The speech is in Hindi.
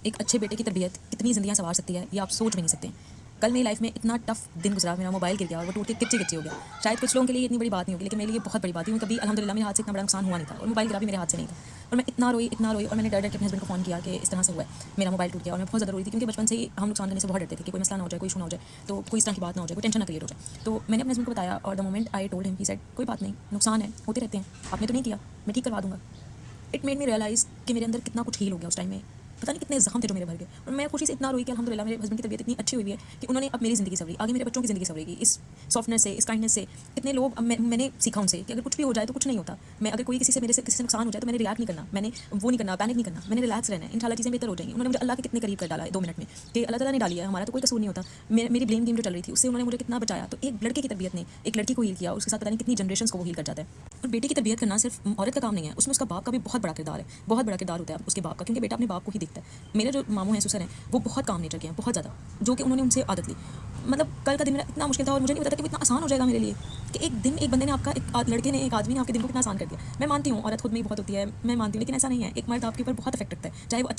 एक अच्छे बेटे की तरबियत कितनी ज़िंदगियाँ संवार सकती है ये आप सोच भी नहीं सकते। कल मेरी लाइफ में इतना टफ दिन गुजरा, मेरा मोबाइल गिर गया और वो टूट के किच्चे-किच्चे हो गया। शायद कुछ लोगों के लिए इतनी बड़ी बात नहीं होगी, लेकिन मेरे लिए बहुत बड़ी बात थी। कभी अल्हम्दुलिल्लाह मेरे हाथ से इतना बड़ा नुकसान हुआ नहीं था और मोबाइल गिरा भी मेरे हाथ से नहीं था। और मैं इतना रोई और मैंने डर-डर के अपने हस्बैंड को फ़ोन किया कि इस तरह से हुआ है, मेरा मोबाइल टूट गया। और मैं बहुत ज़्यादा रोई थी क्योंकि बचपन से ही हम नुकसान करने से बहुत डरते थे कि कोई मसला ना हो जाए, कोई इशू ना हो जाए, तो कोई इस तरह की बात ना हो जाए, कोई टेंशन ना क्रिएट हो जाए। तो मैंने अपने हस्बैंड को बताया और the moment I told him, he said कोई बात नहीं, नुकसान है, होते रहते हैं, आपने तो नहीं किया, मैं ठीक करवा दूँगा। इट मेड मी रियलाइज़ कि मेरे अंदर कितना कुछ हील हो गया उस टाइम में। पता नहीं कितने ज़ख्म थे जो मेरे भर गए। और मैं खुशी से इतना रोई कि अल्हम्दुलिल्लाह मेरे हस्बैंड की तबीयत इतनी अच्छी हुई है कि उन्होंने अब मेरी ज़िंदगी संवरी, आगे मेरे बच्चों की ज़िंदगी संवरेगी। इस सॉफ्टनेस से, इस काइंडनेस से कितने लोग, अब मैंने सीखा उनसे कि अगर कुछ भी हो जाए तो कुछ नहीं होता। मैं अगर कोई किसी से नुकसान हो जाए तो मैंने रिएक्ट नहीं करना, मैंने वो नहीं करना, पैनिक नहीं करना, मैंने रिलैक्स रहना है, इंशाल्लाह चीज़ें बेहतर हो जाएंगी। उन्होंने मुझे अल्लाह के कितने करीब कर डाला है 2 मिनट में कि अल्लाह ताला ने डाली है, हमारा तो कोई कसूर नहीं होता। मेरी ब्लेम गेम जो चल रही थी उससे उन्होंने मुझे कितना बचाया। तो एक लड़के की तबीयत ने एक लड़की को हील किया, उसके साथ पता नहीं कितनी जनरेशंस को वो हील कर जाता है। और बेटी की तबीयत करना सिर्फ औरत का काम नहीं है, उसमें उसका बाप का भी बहुत बड़ा किरदार है, बहुत बड़ा किरदार होता है उसके बाप का, क्योंकि बेटा अपने बाप को ही देखता है। मेरे जो मामू हैं, ससुर हैं, वो बहुत काम नेचर के हैं, बहुत ज़्यादा, जो कि उन्होंने उनसे आदत ली। मतलब कल का दिन मेरा इतना मुश्किल था और मुझे नहीं पता था कि वो इतना आसान हो जाएगा मेरे लिए कि एक दिन एक बंदे ने आपका, एक लड़के ने, एक आदमी ने आपके दिन को कितना आसान कर दिया। मैं मानती हूँ औरत खुद में ही बहुत होती है, मैं मानती हूँ, लेकिन ऐसा नहीं है। एक मर्द आपके ऊपर बहुत इफेक्ट रखता है, चाहे वो